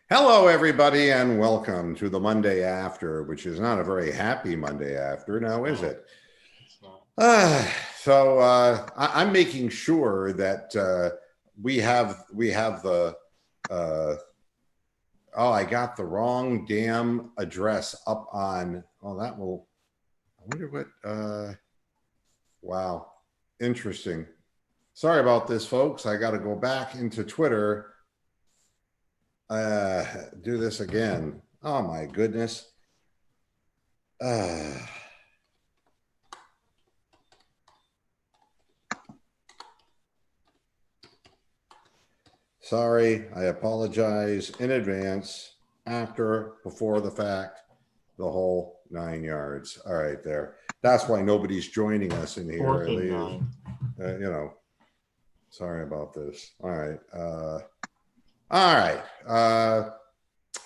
Hello, everybody, and welcome to the Monday After, which is not a very happy Monday after, now is it? It's not. Uh, I'm making sure that we have the uh, oh, I got the wrong damn address up on. Oh, that will. I wonder what. Wow, interesting. Sorry about this, folks. I got to go back into Twitter. Uh, do this again. Oh my goodness. Uh, Sorry, I apologize in advance, after, before the fact, the whole 9 yards. All right, there. That's why nobody's joining us in here. Working nine. You know, sorry about this. All right. All right.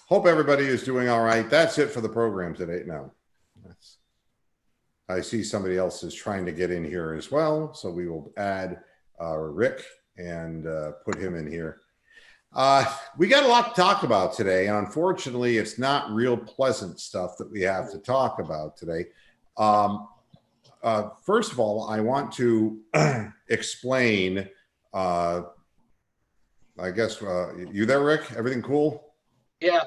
Hope everybody is doing all right. That's it for the program today. No, I see somebody else is trying to get in here as well. So we will add Rick and put him in here. We got a lot to talk about today, and unfortunately, it's not real pleasant stuff that we have to talk about today. First of all, I want to explain. I guess you there, Rick? Everything cool? Yeah,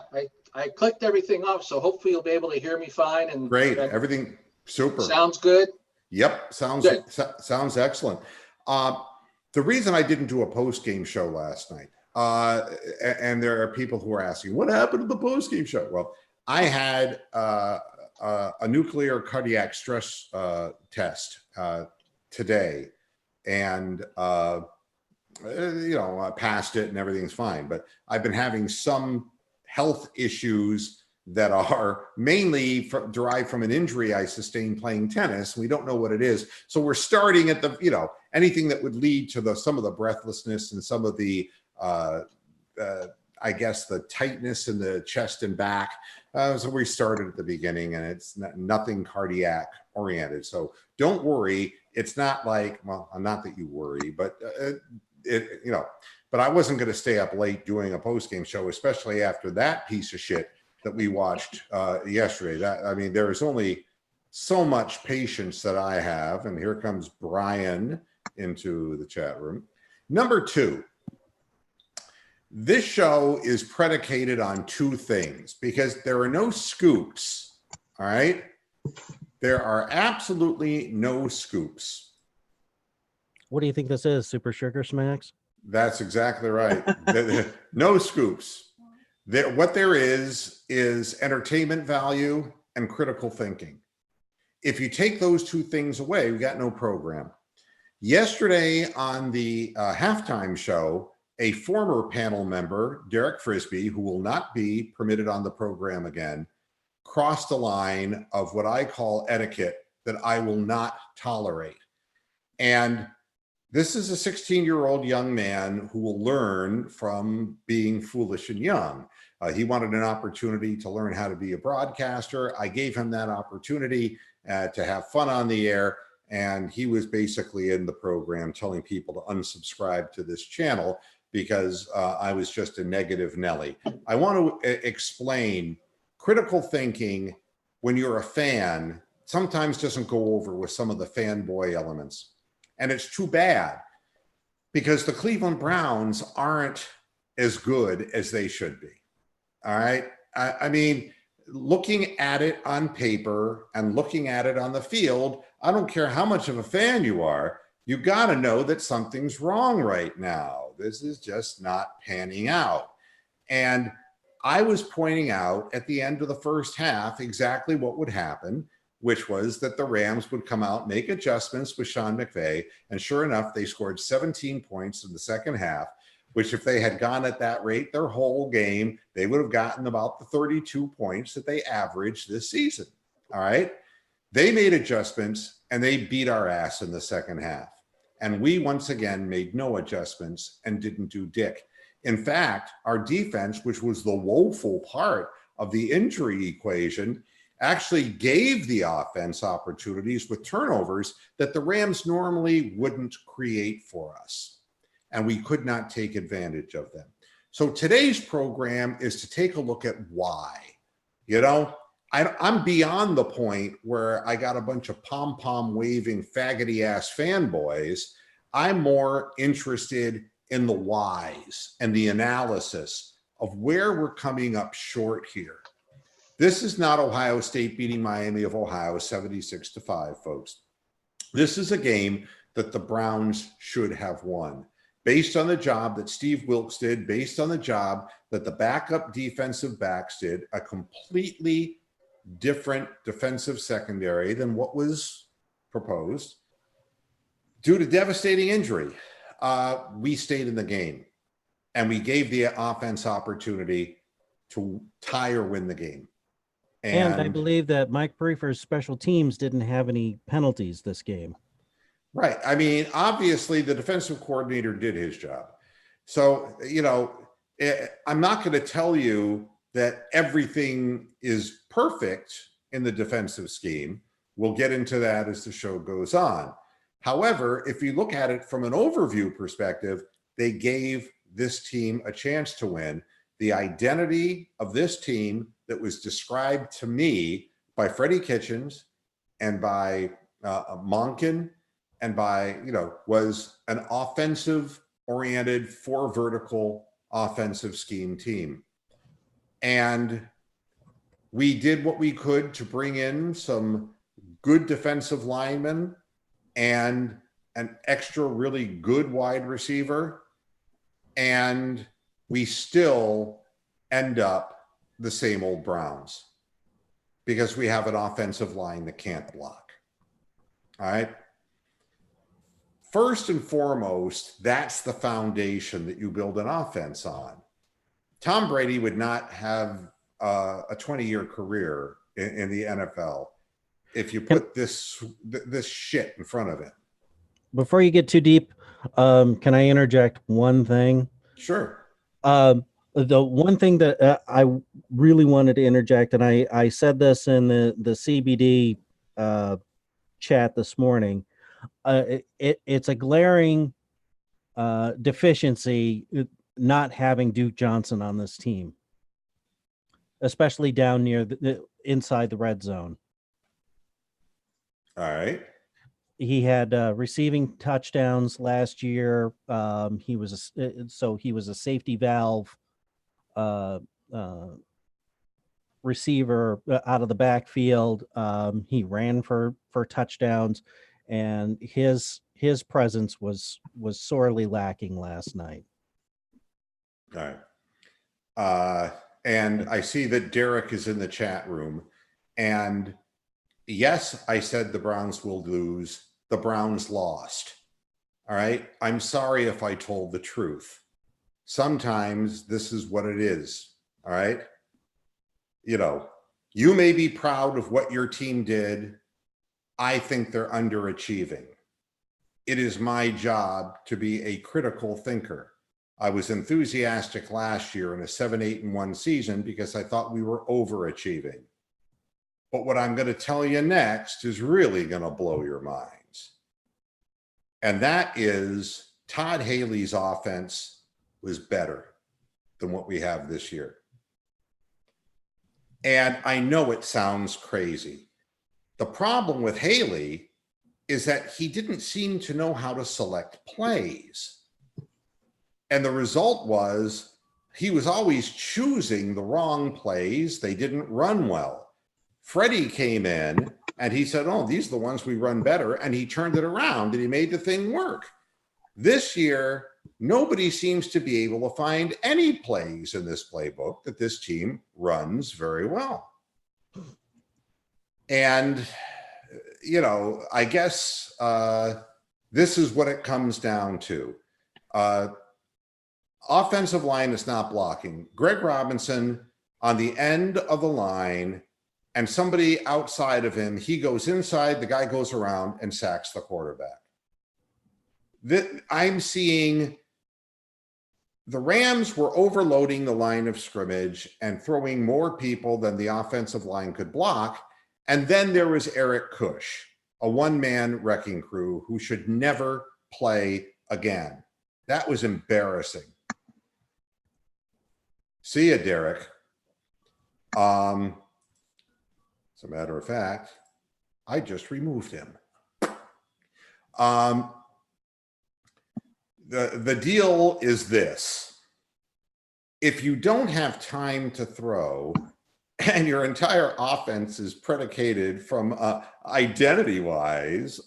I clicked everything off, so hopefully you'll be able to hear me fine. And great, everything super. Sounds good. Yep, sounds excellent. The reason I didn't do a post-game show last night. And there are people who are asking, what happened to the post-game show? Well, I had a nuclear cardiac stress test today, and I passed it and everything's fine. But I've been having some health issues that are mainly derived from an injury I sustained playing tennis. We don't know what it is. So we're starting at the, anything that would lead to some of the breathlessness and some of the I guess the tightness in the chest and back. So we started at the beginning, and it's nothing cardiac oriented. So don't worry. It's not like, well, not that you worry, but but I wasn't going to stay up late doing a post-game show, especially after that piece of shit that we watched yesterday. There is only so much patience that I have. And here comes Brian into the chat room. Number two. This show is predicated on two things because there are no scoops. All right. There are absolutely no scoops. What do you think this is? Super Sugar Smacks? That's exactly right. No scoops. What there is entertainment value and critical thinking. If you take those two things away, we got no program. Yesterday on the halftime show, a former panel member, Derek Frisbee, who will not be permitted on the program again, crossed a line of what I call etiquette that I will not tolerate. And this is a 16-year-old young man who will learn from being foolish and young. He wanted an opportunity to learn how to be a broadcaster. I gave him that opportunity to have fun on the air. And he was basically in the program telling people to unsubscribe to this channel because I was just a negative Nelly. I want to explain critical thinking when you're a fan sometimes doesn't go over with some of the fanboy elements. And it's too bad because the Cleveland Browns aren't as good as they should be. All right. I mean, looking at it on paper and looking at it on the field, I don't care how much of a fan you are, you got to know that something's wrong right now. This is just not panning out. And I was pointing out at the end of the first half exactly what would happen, which was that the Rams would come out, make adjustments with Sean McVay. And sure enough, they scored 17 points in the second half, which if they had gone at that rate their whole game, they would have gotten about the 32 points that they averaged this season. All right. They made adjustments and they beat our ass in the second half. And we once again made no adjustments and didn't do dick. In fact, our defense, which was the woeful part of the injury equation, actually gave the offense opportunities with turnovers that the Rams normally wouldn't create for us. And we could not take advantage of them. So today's program is to take a look at why. You know, I'm beyond the point where I got a bunch of pom-pom waving faggoty ass fanboys. I'm more interested in the whys and the analysis of where we're coming up short here. This is not Ohio State beating Miami of Ohio 76-5, folks. This is a game that the Browns should have won based on the job that Steve Wilkes did, based on the job that the backup defensive backs did, a completely different defensive secondary than what was proposed. Due to devastating injury, we stayed in the game and we gave the offense opportunity to tie or win the game. And I believe that Mike Prefer's special teams didn't have any penalties this game. Right. I mean, obviously the defensive coordinator did his job. So, you know, I'm not going to tell you that everything is perfect in the defensive scheme. We'll get into that as the show goes on. However, if you look at it from an overview perspective, they gave this team a chance to win. The identity of this team that was described to me by Freddie Kitchens and by Monken and by, you know, was an offensive oriented, four vertical offensive scheme team. And we did what we could to bring in some good defensive linemen and an extra really good wide receiver. And we still end up the same old Browns because we have an offensive line that can't block. All right. First and foremost, that's the foundation that you build an offense on. Tom Brady would not have a 20-year career in the NFL if you put this shit in front of it. Before you get too deep, can I interject one thing? Sure. The one thing that I really wanted to interject, and I said this in the CBD chat this morning, it's a glaring deficiency not having Duke Johnson on this team, especially down near the inside the red zone. All right. He had receiving touchdowns last year. He was a safety valve receiver out of the backfield. He ran for touchdowns, and his presence was sorely lacking last night. All right. And I see that Derek is in the chat room. And yes, I said the Browns will lose. The Browns lost. All right. I'm sorry if I told the truth. Sometimes this is what it is. All right. You know, you may be proud of what your team did. I think they're underachieving. It is my job to be a critical thinker. I was enthusiastic last year in a 7-8-1 season because I thought we were overachieving. But what I'm going to tell you next is really going to blow your minds. And that is Todd Haley's offense was better than what we have this year. And I know it sounds crazy. The problem with Haley is that he didn't seem to know how to select plays. And the result was he was always choosing the wrong plays. They didn't run well. Freddie came in and he said, oh, these are the ones we run better. And he turned it around and he made the thing work. This year, nobody seems to be able to find any plays in this playbook that this team runs very well. And, you know, I guess this is what it comes down to. Offensive line is not blocking. Greg Robinson on the end of the line and somebody outside of him, he goes inside, the guy goes around and sacks the quarterback. I'm seeing the Rams were overloading the line of scrimmage and throwing more people than the offensive line could block. And then there was Eric Cush, a one-man wrecking crew who should never play again. That was embarrassing. See ya, Derek. As a matter of fact, I just removed him. The deal is this. If you don't have time to throw and your entire offense is predicated from identity-wise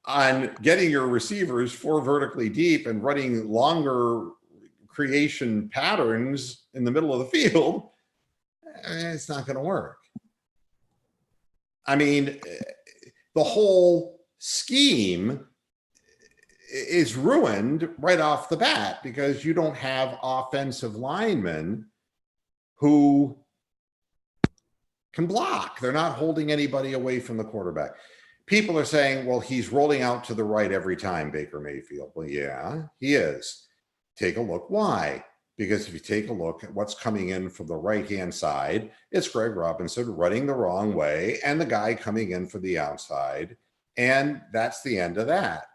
on getting your receivers 4 vertically deep and running longer creation patterns in the middle of the field, it's not going to work. I mean, the whole scheme is ruined right off the bat because you don't have offensive linemen who can block. They're not holding anybody away from the quarterback. People are saying, well, he's rolling out to the right every time, Baker Mayfield. Well, yeah, he is. Take a look. Why? Because if you take a look at what's coming in from the right-hand side, it's Greg Robinson running the wrong way and the guy coming in for the outside. And that's the end of that.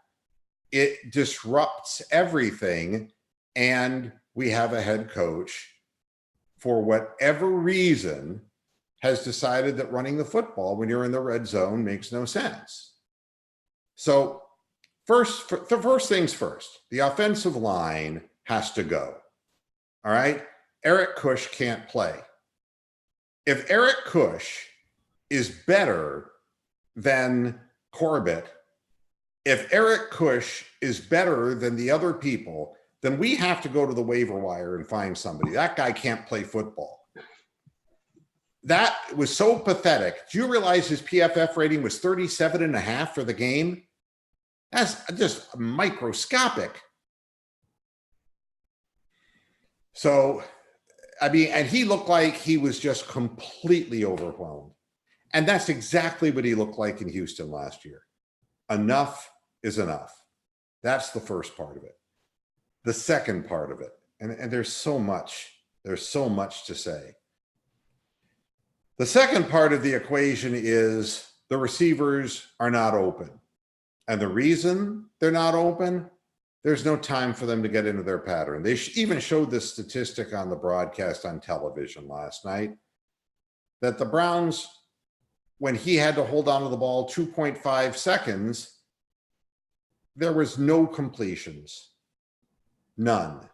It disrupts everything. And we have a head coach, for whatever reason, has decided that running the football when you're in the red zone makes no sense. So the first things first, the offensive line has to go. All right. Eric Kush can't play. If Eric Kush is better than Corbett, if Eric Kush is better than the other people, then we have to go to the waiver wire and find somebody. That guy can't play football. That was so pathetic. Do you realize his PFF rating was 37.5 for the game? That's just microscopic. So, I mean, and he looked like he was just completely overwhelmed. And that's exactly what he looked like in Houston last year. Enough is enough. That's the first part of it. The second part of it, and there's so much to say. The second part of the equation is the receivers are not open. And the reason they're not open, there's no time for them to get into their pattern. They even showed this statistic on the broadcast on television last night that the Browns, when he had to hold on to the ball 2.5 seconds, there was no completions. None.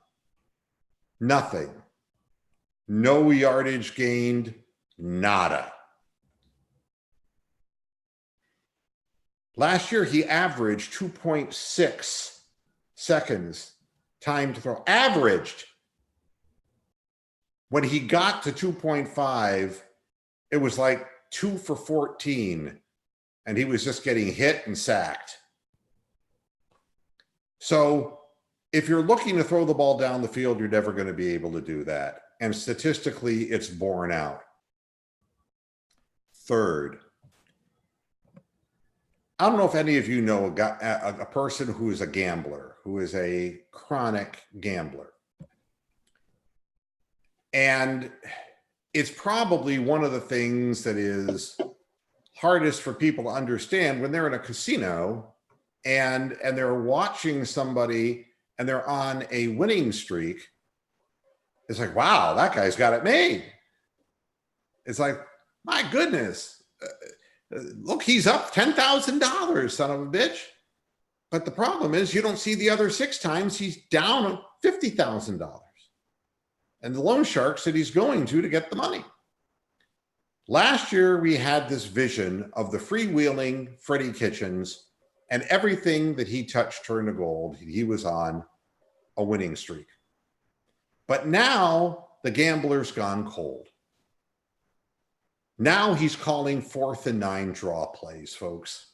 Nothing. No yardage gained. Nada. Last year, he averaged 2.6 seconds time to throw. Averaged. When he got to 2.5, it was like 2 for 14, and he was just getting hit and sacked. So if you're looking to throw the ball down the field, you're never going to be able to do that. And statistically, it's borne out. Third, I don't know if any of you know a person who is a gambler, who is a chronic gambler. And it's probably one of the things that is hardest for people to understand when they're in a casino and they're watching somebody and they're on a winning streak. It's like, wow, that guy's got it made. It's like, my goodness, look, he's up $10,000, son of a bitch. But the problem is you don't see the other 6 times he's down $50,000. And the loan shark said he's going to get the money. Last year, we had this vision of the freewheeling Freddie Kitchens, and everything that he touched turned to gold. He was on a winning streak. But now the gambler's gone cold. Now he's calling 4th and 9 draw plays, folks.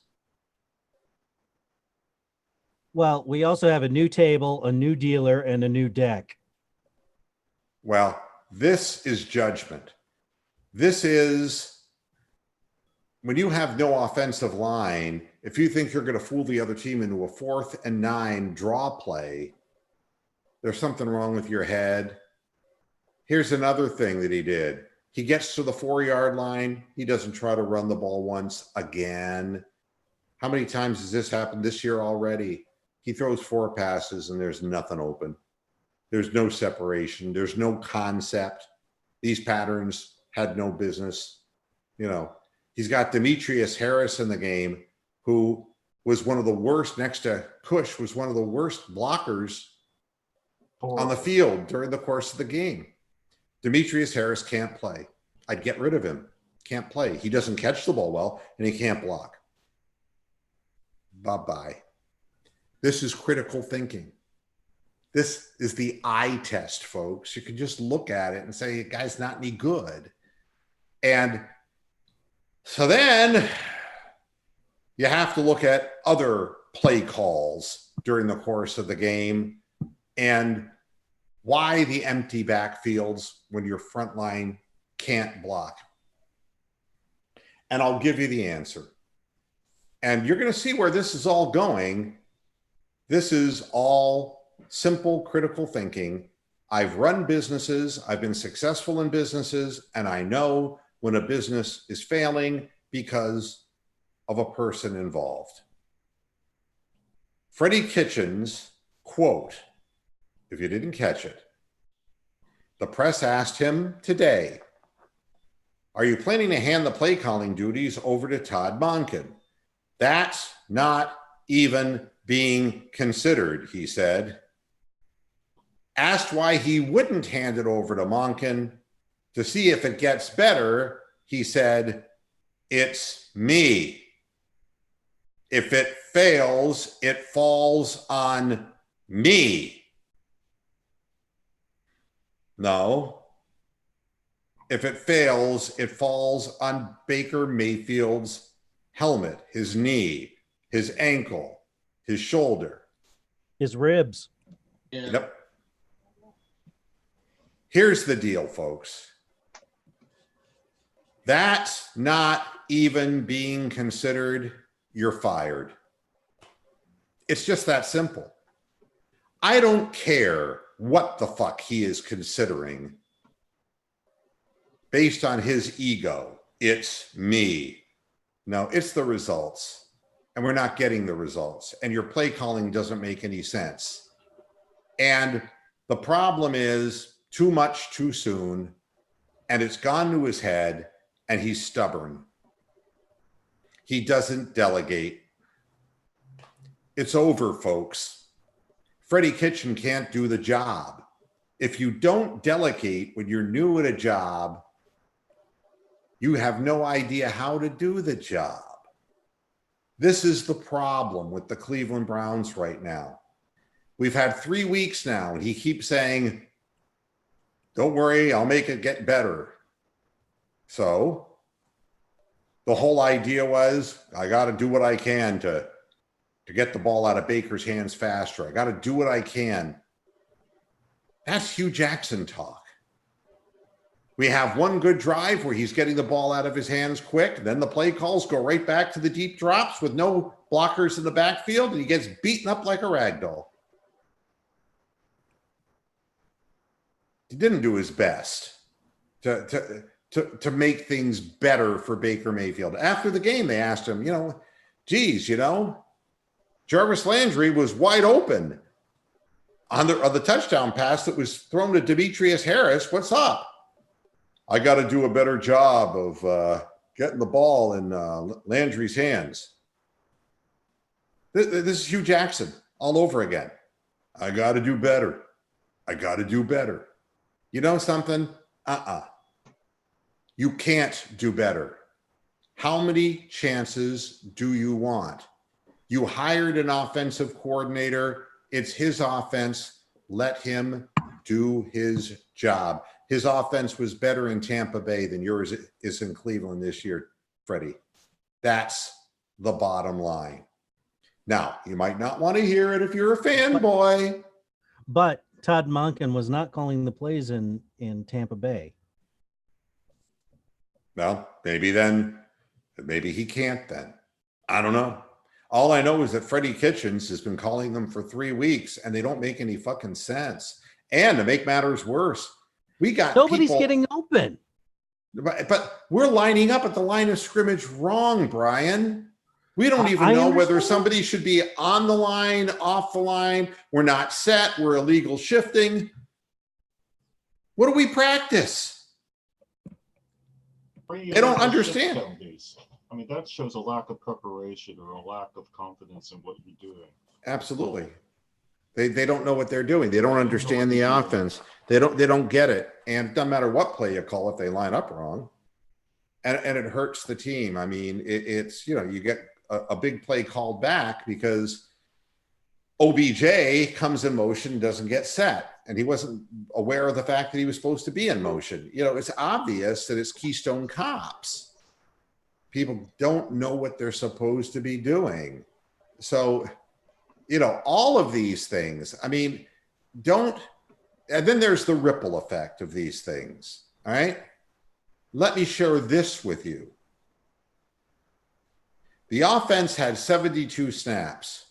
Well, we also have a new table, a new dealer, and a new deck. Well, this is judgment. This is when you have no offensive line, if you think you're going to fool the other team into a 4th and 9 draw play, there's something wrong with your head. Here's another thing that he did. He gets to the 4-yard line. He doesn't try to run the ball once again. How many times has this happened this year already? He throws 4 passes and there's nothing open. There's no separation. There's no concept. These patterns had no business. You know, he's got Demetrius Harris in the game, who was one of the worst, next to Cush, was one of the worst blockers on the field during the course of the game. Demetrius Harris can't play. I'd get rid of him. Can't play. He doesn't catch the ball well, and he can't block. Bye-bye. This is critical thinking. This is the eye test, folks. You can just look at it and say, the guy's not any good. And so then you have to look at other play calls during the course of the game and why the empty backfields when your front line can't block. And I'll give you the answer. And you're going to see where this is all going. This is all simple critical thinking. I've run businesses. I've been successful in businesses. And I know when a business is failing because of a person involved. Freddie Kitchens quote, if you didn't catch it, the press asked him today, are you planning to hand the play calling duties over to Todd Monken? That's not even being considered, he said. Asked why he wouldn't hand it over to Monken to see if it gets better, he said, it's me. If it fails, it falls on me. No. If it fails, it falls on Baker Mayfield's helmet, his knee, his ankle, his shoulder, his ribs. Yeah. Yep. Here's the deal, folks. That's not even being considered. You're fired. It's just that simple. I don't care what the fuck he is considering based on his ego. It's me. No, it's the results. And we're not getting the results. And your play calling doesn't make any sense. And the problem is too much too soon. And it's gone to his head. And he's stubborn. He doesn't delegate. It's over, folks. Freddie Kitchen can't do the job. If you don't delegate when you're new at a job, you have no idea how to do the job. This is the problem with the Cleveland Browns right now. We've had 3 weeks now, and he keeps saying, don't worry, I'll make it get better. So the whole idea was, I got to do what I can to get the ball out of Baker's hands faster. I got to do what I can. That's Hugh Jackson talk. We have one good drive where he's getting the ball out of his hands quick. Then the play calls go right back to the deep drops with no blockers in the backfield, and he gets beaten up like a rag doll. He didn't do his best to make things better for Baker Mayfield. After the game, they asked him, geez, Jarvis Landry was wide open on the touchdown pass that was thrown to Demetrius Harris. What's up? I got to do a better job of getting the ball in Landry's hands. This is Hugh Jackson all over again. I got to do better. I got to do better. You know something? You can't do better. How many chances do you want? You hired an offensive coordinator. It's his offense. Let him do his job. His offense was better in Tampa Bay than yours is in Cleveland this year, Freddie. That's the bottom line. Now, you might not want to hear it if you're a fanboy. But Todd Monken was not calling the plays in Tampa Bay. Well, maybe he can't then. I don't know. All I know is that Freddie Kitchens has been calling them for 3 weeks, and they don't make any fucking sense. And to make matters worse, we got nobody's getting open. But we're lining up at the line of scrimmage wrong, Brian. We don't even know whether somebody should be on the line, off the line. We're not set. We're illegal shifting. What do we practice? They don't understand. Penalties. I mean, that shows a lack of preparation or a lack of confidence in what you're doing. Absolutely. They don't know what they're doing. They don't understand the offense. They don't get it. And it doesn't matter what play you call if they line up wrong. And it hurts the team. I mean, it's, you know, you get a big play called back because OBJ comes in motion, doesn't get set. And he wasn't aware of the fact that he was supposed to be in motion. You know, it's obvious that it's Keystone Cops. People don't know what they're supposed to be doing. So, you know, all of these things, I mean, and then there's the ripple effect of these things. All right. Let me share this with you. The offense had 72 snaps.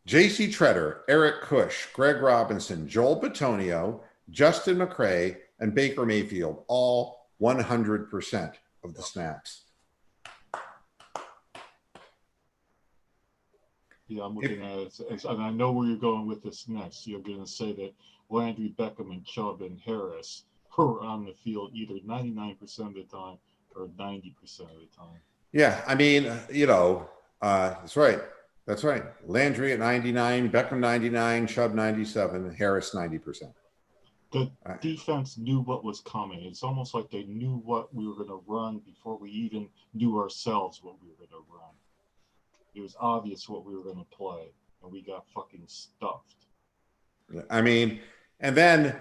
J.C. Treader, Eric Cush, Greg Robinson, Joel Bitonio, Justin McCray, and Baker Mayfield, all 100% of the snaps. Yeah, I'm looking at it, and I know where you're going with this next. You're going to say that Landry, Beckham, and Chubb and Harris were on the field either 99% of the time or 90% of the time. Yeah, I mean, you know, that's right. That's right. Landry at 99, Beckham 99, Chubb 97, Harris 90%. The defense knew what was coming. It's almost like they knew what we were going to run before we even knew ourselves what we were going to run. It was obvious what we were going to play, and we got fucking stuffed. I mean, and then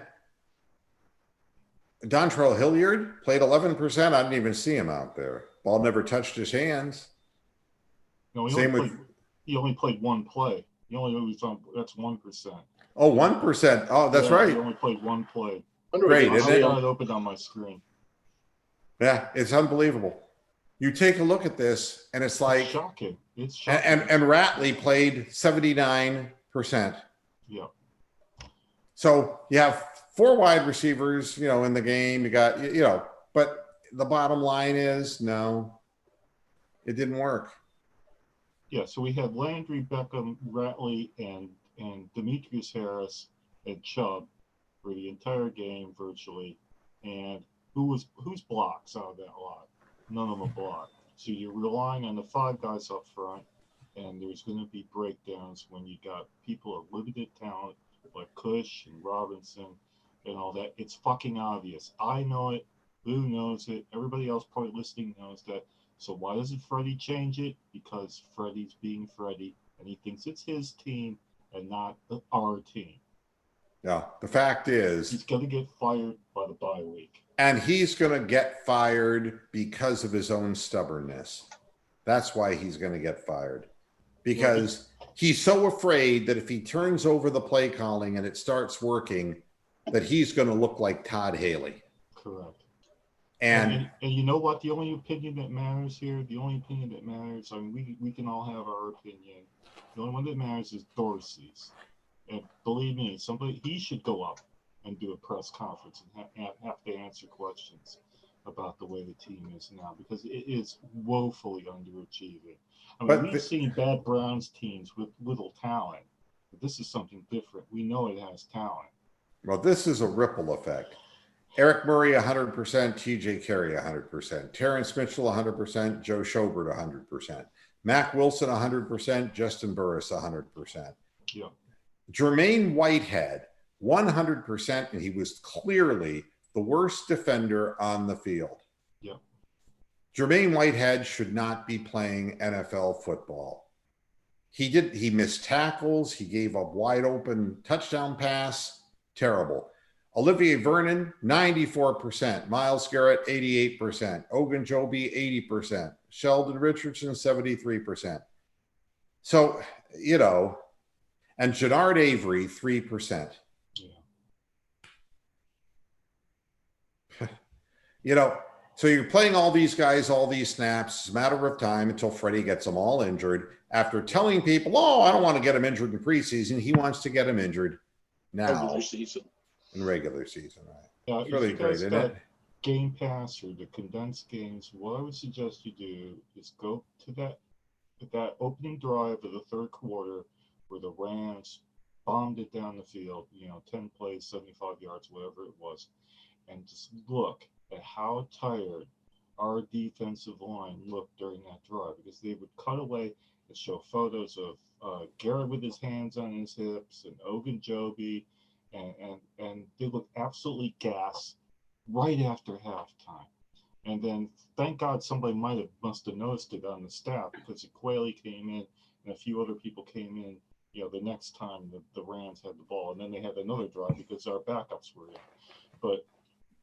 Dontrell Hilliard played 11%. I didn't even see him out there. Ball never touched his hands. No, he only played one play. He only was on, that's 1%. Oh, 1%. Oh, that's right. He only played one play. Great, I isn't it? got it open on my screen. Yeah, it's unbelievable. You take a look at this, and it's like Shocking. It's shocking. And Ratley played 79%. Yeah. So you have 4 wide receivers, you know, in the game. You got, you know, but the bottom line is no, it didn't work. Yeah, so we had Landry, Beckham, Ratley, and Demetrius Harris and Chubb for the entire game virtually. And who's blocks out of that lot? None of them blocked. So you're relying on the 5 guys up front, and there's going to be breakdowns when you got people of limited talent like Cush and Robinson and all that. It's fucking obvious. I know it. Lou knows it. Everybody else probably listening knows that. So why doesn't Freddie change it? Because Freddie's being Freddie, and he thinks it's his team and not our team. Yeah, the fact is he's going to get fired by the bye week. And he's going to get fired because of his own stubbornness. That's why he's going to get fired. Because he's so afraid that if he turns over the play calling and it starts working, that he's going to look like Todd Haley. Correct. And you know what? The only opinion that matters here, the only opinion that matters, I mean, we can all have our opinion. The only one that matters is Dorsey's. And believe me, he should go up and do a press conference and have to answer questions about the way the team is now, because it is woefully underachieving. I mean, we've seen bad Browns teams with little talent, but this is something different. We know it has talent. Well, this is a ripple effect. Eric Murray, 100%, TJ Carey, 100%, Terrence Mitchell, 100%, Joe Schobert, 100%, Mac Wilson, 100%, Justin Burris, 100%. Yeah. Jermaine Whitehead, 100%, and he was clearly the worst defender on the field. Yeah. Jermaine Whitehead should not be playing NFL football. He missed tackles. He gave up wide open touchdown pass. Terrible. Olivier Vernon, 94%. Miles Garrett, 88%. Ogunjobi, 80%. Sheldon Richardson, 73%. So, you know, and Jannard Avery, 3%. Yeah. You know, so you're playing all these guys, all these snaps. It's a matter of time until Freddie gets them all injured. After telling people, oh, I don't want to get him injured in preseason, he wants to get him injured now. Regular season. In regular season, right? Yeah, it's really great, isn't it? Game Pass or the condensed games, what I would suggest you do is go to that opening drive of the third quarter where the Rams bombed it down the field, 10 plays, 75 yards, whatever it was. And just look at how tired our defensive line looked during that drive, because they would cut away and show photos of Garrett with his hands on his hips and Ogunjobi, and they looked absolutely gassed right after halftime. And then, thank God, somebody must have noticed it on the staff, because Quayle came in and a few other people came in, the next time the Rams had the ball, and then they had another drive because our backups were in. But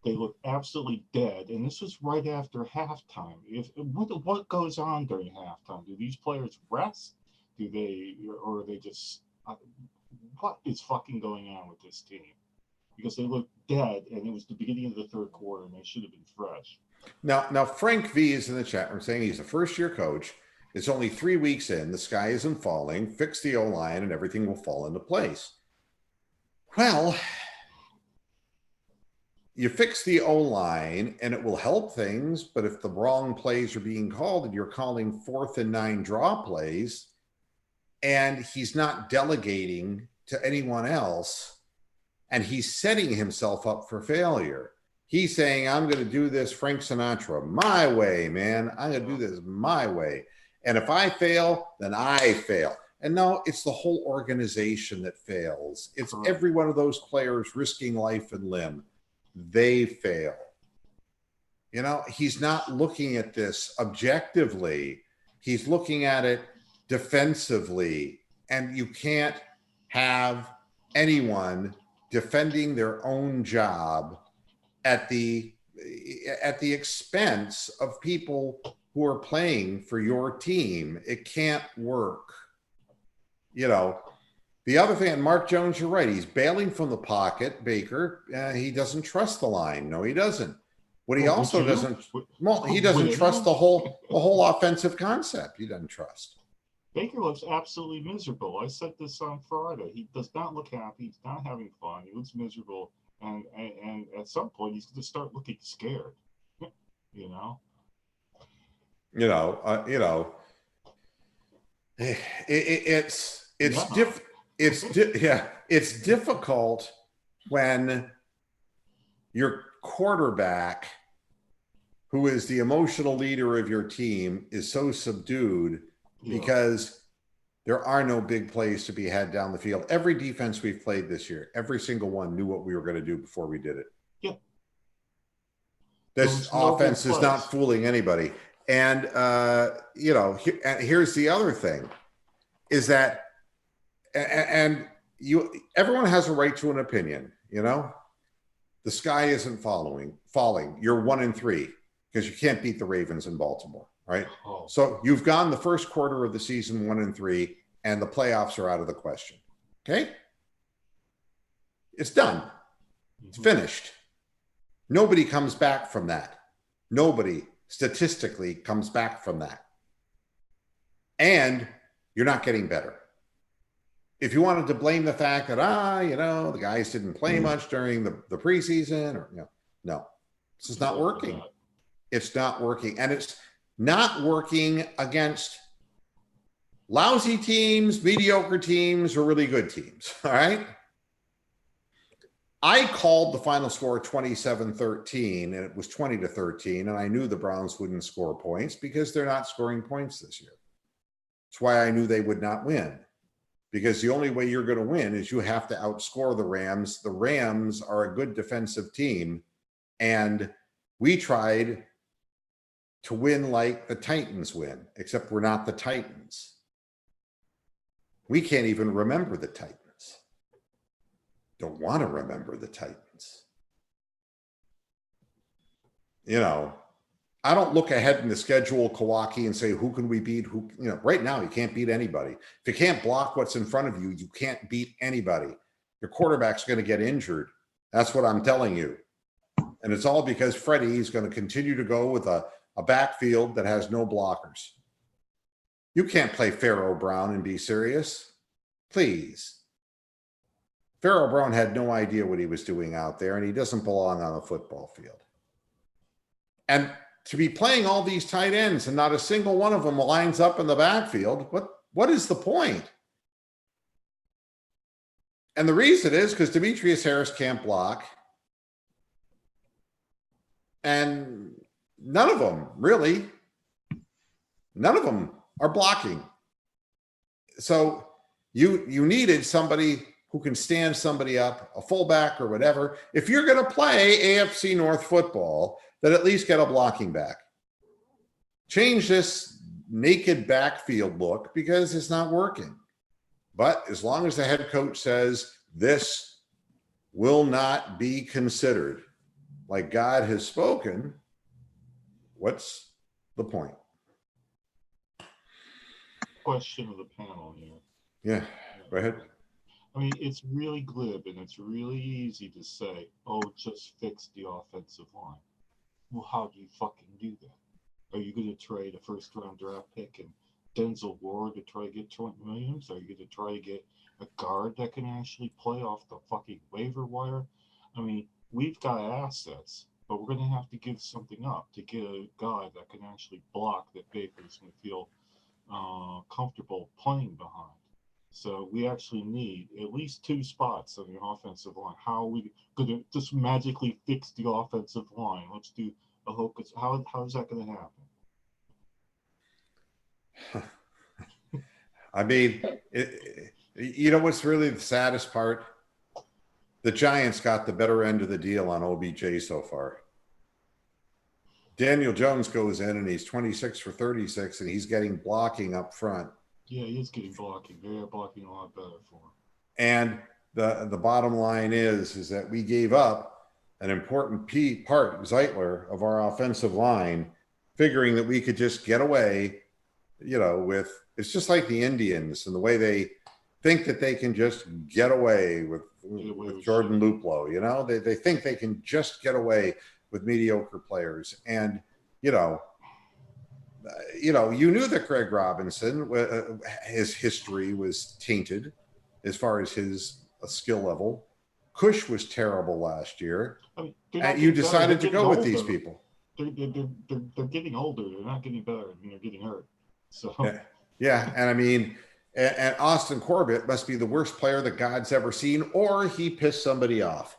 they looked absolutely dead, and this was right after halftime. What goes on during halftime? Do these players rest? Or are they just what is fucking going on with this team? Because they looked dead, and it was the beginning of the third quarter, and they should have been fresh. Now Frank V is in the chat room saying he's a first-year coach. It's only 3 weeks in. The sky isn't falling. Fix the O-line, and everything will fall into place. Well, you fix the O-line and it will help things, but if the wrong plays are being called and you're calling 4th and 9 draw plays and he's not delegating to anyone else and he's setting himself up for failure. He's saying, I'm going to do this Frank Sinatra my way, man. I'm going to do this my way. And if I fail, then I fail. And no, it's the whole organization that fails. It's every one of those players risking life and limb. They fail. He's not looking at this objectively. He's looking at it defensively. And you can't have anyone defending their own job at the expense of people who are playing for your team. It can't work. The other thing, and Mark Jones, you're right. He's bailing from the pocket, Baker. He doesn't trust the line. No, he doesn't. What he also doesn't, he doesn't trust the whole offensive concept. He doesn't trust. Baker looks absolutely miserable. I said this on Friday. He does not look happy. He's not having fun. He looks miserable. And at some point, he's going to start looking scared. It's difficult when your quarterback, who is the emotional leader of your team, is so subdued because there are no big plays to be had down the field. Every defense we've played this year, every single one knew what we were going to do before we did it. Yeah. This offense is not fooling anybody. And, here's the other thing is that, and everyone has a right to an opinion, the sky isn't falling. You're 1-3 because you can't beat the Ravens in Baltimore, right? Oh. So you've gone the first quarter of the season 1-3 and the playoffs are out of the question. Okay. It's done. It's finished. Nobody comes back from that. Nobody statistically comes back from that. And you're not getting better. If you wanted to blame the fact that, the guys didn't play much during the preseason, or no, this is not working. It's not working. And it's not working against lousy teams, mediocre teams, or really good teams. All right. I called the final score 27-13, and it was 20-13, and I knew the Browns wouldn't score points because they're not scoring points this year. That's why I knew they would not win, because the only way you're going to win is you have to outscore the Rams. The Rams are a good defensive team, and we tried to win like the Titans win, except we're not the Titans. We can't even remember the Titans. Don't want to remember the Titans. I don't look ahead in the schedule, Kawaki, and say, who can we beat? Right now, you can't beat anybody. If you can't block what's in front of you, you can't beat anybody. Your quarterback's going to get injured. That's what I'm telling you. And it's all because Freddie is going to continue to go with a backfield that has no blockers. You can't play Pharaoh Brown and be serious. Please. Pharaoh Brown had no idea what he was doing out there, and he doesn't belong on the football field. And to be playing all these tight ends and not a single one of them lines up in the backfield, what is the point? And the reason is because Demetrius Harris can't block. And none of them, really, none of them are blocking. So you needed somebody who can stand somebody up, a fullback or whatever. If you're going to play AFC North football, then at least get a blocking back. Change this naked backfield look because it's not working. But as long as the head coach says this will not be considered, like God has spoken, what's the point? Question of the panel here. Yeah, go ahead. I mean, it's really glib and it's really easy to say, oh, just fix the offensive line. Well, how do you fucking do that? Are you going to trade a first round draft pick and Denzel Ward to try to get Trent Williams? Are you going to try to get a guard that can actually play off the fucking waiver wire? I mean, we've got assets, but we're going to have to give something up to get a guy that can actually block that Baker's going to feel comfortable playing behind. So we actually need at least 2 spots on the offensive line. How are we going to just magically fix the offensive line? Let's do a hocus. How is that going to happen? I mean, you know what's really the saddest part? The Giants got the better end of the deal on OBJ so far. Daniel Jones goes in and he's 26 for 36 and he's getting blocking up front. Yeah, he is getting blocking. They're blocking a lot better for him. And the bottom line is that we gave up an important part, Zeitler, of our offensive line, figuring that we could just get away, you know, with it's just like the Indians and the way they think that they can just get away with Jordan Luplow. You know, they think they can just get away with mediocre players. And, you know, you knew that Greg Robinson, his history was tainted as far as his skill level. Cush was terrible last year. I mean, and you decided to go with these people. They're getting older. They're not getting better. I mean, they're getting hurt. So yeah, and I mean, and Austin Corbett must be the worst player that God's ever seen, or he pissed somebody off,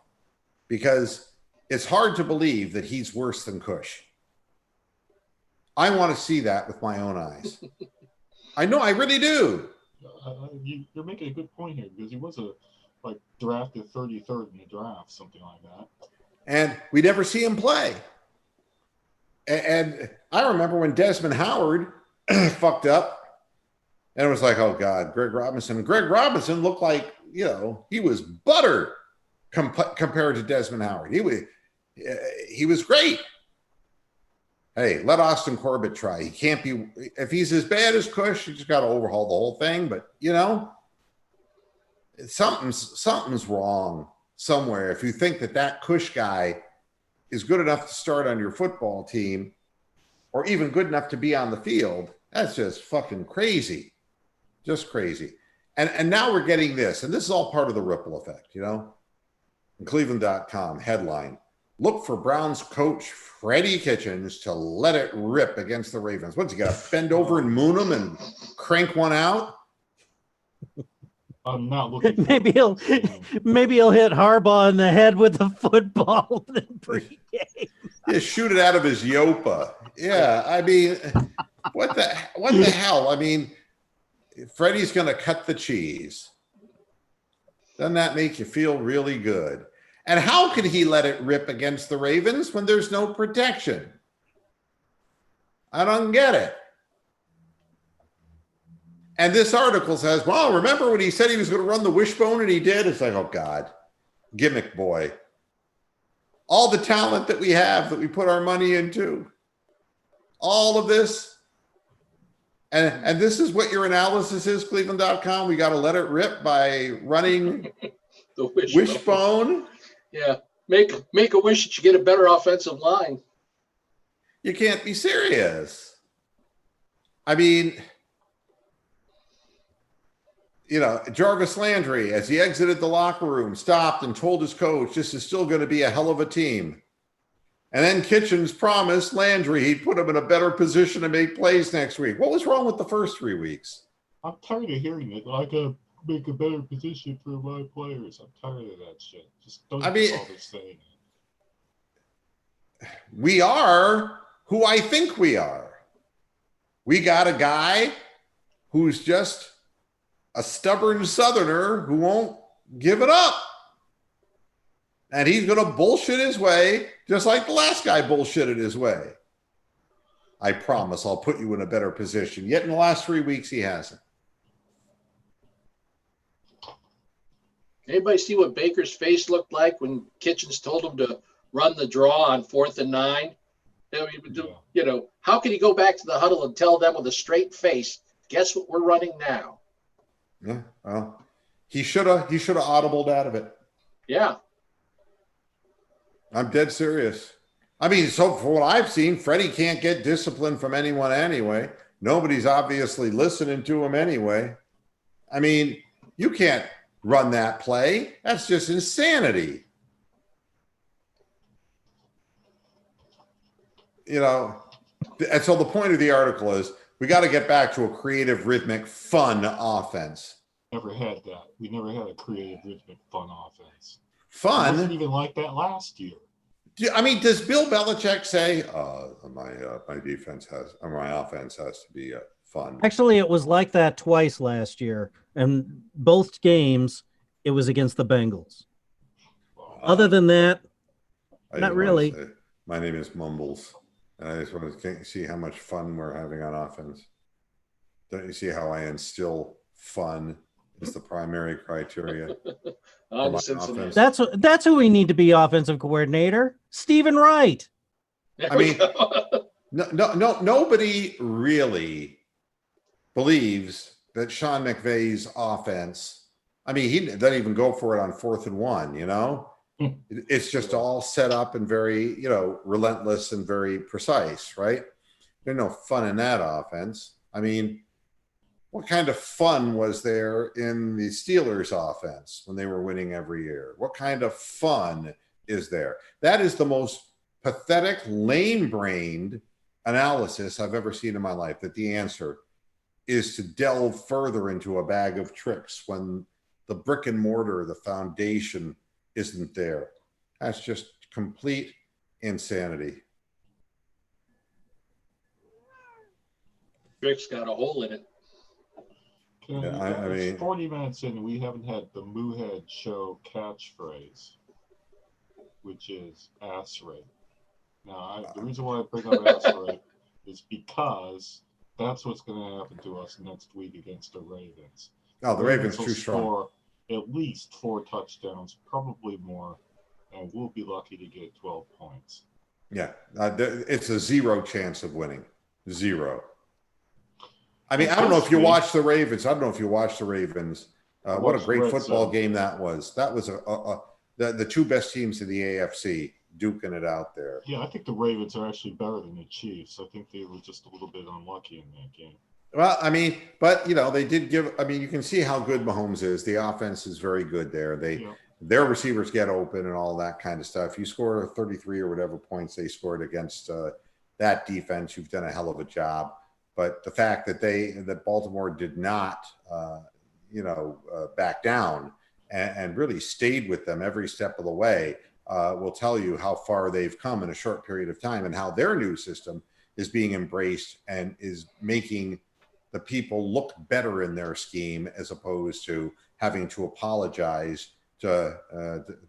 because it's hard to believe that he's worse than Cush. I want to see that with my own eyes. I know, I really do. You're making a good point here, because he was drafted 33rd in the draft, something like that. And we never see him play. And I remember when Desmond Howard fucked up, and it was like, oh God, Greg Robinson. Greg Robinson looked like, you know, he was butter compared to Desmond Howard. He was great. Hey, let Austin Corbett try. He can't be, if he's as bad as Cush, you just got to overhaul the whole thing. But, you know, something's wrong somewhere. If you think that Cush guy is good enough to start on your football team, or even good enough to be on the field, that's just fucking crazy. Just crazy. And now we're getting this, and this is all part of the ripple effect, you know? In Cleveland.com, headline, look for Browns coach Freddie Kitchens to let it rip against the Ravens. What's he got to bend over and moon them and crank one out? I'm not looking. Maybe he'll hit Harbaugh in the head with a football in pregame. Yeah, shoot it out of his yopa. Yeah, I mean, what the hell? I mean, Freddie's going to cut the cheese. Doesn't that make you feel really good? And how could he let it rip against the Ravens when there's no protection? I don't get it. And this article says, well, remember when he said he was going to run the wishbone and he did? It's like, oh God, gimmick boy. All the talent that we have that we put our money into, all of this. And this is what your analysis is, Cleveland.com. We got to let it rip by running The wishbone. Yeah. Make a wish that you get a better offensive line. You can't be serious. I mean, you know, Jarvis Landry, as he exited the locker room, stopped and told his coach, this is still going to be a hell of a team. And then Kitchens promised Landry he'd put him in a better position to make plays next week. What was wrong with the first 3 weeks? I'm tired of hearing it. Like a make a better position for my players. I'm tired of that shit. Just don't I mean- bother saying it. We are who I think we are. We got a guy who's just a stubborn Southerner who won't give it up. And he's going to bullshit his way, just like the last guy bullshitted his way. I promise I'll put you in a better position. Yet in the last 3 weeks, he hasn't. Anybody see what Baker's face looked like when Kitchens told him to run the draw on 4th and 9? I mean, you know, how can he go back to the huddle and tell them with a straight face, guess what we're running now? Yeah, well, he should have audibled out of it. Yeah. I'm dead serious. I mean, so for what I've seen, Freddie can't get discipline from anyone anyway. Nobody's obviously listening to him anyway. I mean, you can't run that play. That's just insanity. You know, and so the point of the article is we got to get back to a creative, rhythmic, fun offense. Never had that. We never had a creative, rhythmic, fun offense. It Fun. wasn't even like that last year. I mean, does Bill Belichick say, my defense has, or my offense has to be fun? Actually, it was like that twice last year, and both games it was against the Bengals. Other than that, I not just wanna really. say, my name is Mumbles, and I just want to see how much fun we're having on offense. Don't you see how I instill fun as the primary criteria? On my Cincinnati. offense. That's who we need to be offensive coordinator. Stephen Wright. There I we mean, go. nobody really believes that Sean McVay's offense. I mean, he doesn't even go for it on 4th and 1. You know, it's just all set up and very, relentless and very precise, right? There's no fun in that offense. I mean, what kind of fun was there in the Steelers offense when they were winning every year? What kind of fun is there? That is the most pathetic, lame-brained analysis I've ever seen in my life, that the answer is to delve further into a bag of tricks when the brick and mortar, the foundation isn't there. That's just complete insanity. Rick's got a hole in it. Yeah, I mean, 40 minutes in, we haven't had the Moohead Show catchphrase, which is ass rape. Now, the reason why I bring up ass rape is because that's what's going to happen to us next week against the Ravens. No, the Ravens will too strong. score at least 4 touchdowns, probably more, and we'll be lucky to get 12 points. Yeah, it's a 0 chance of winning. 0. I mean, I don't know if you watch the Ravens. I don't know if you watch the Ravens. What a great football game that was. That was the two best teams in the AFC duking it out there. Yeah, I think the Ravens are actually better than the Chiefs. I think they were just a little bit unlucky in that game. Well, I mean, but they did give. I mean, you can see how good Mahomes is. The offense is very good there. Their receivers get open and all that kind of stuff. You score 33 or whatever points they scored against that defense, you've done a hell of a job. But the fact that Baltimore did not, back down and really stayed with them every step of the way will tell you how far they've come in a short period of time, and how their new system is being embraced and is making the people look better in their scheme, as opposed to having to apologize to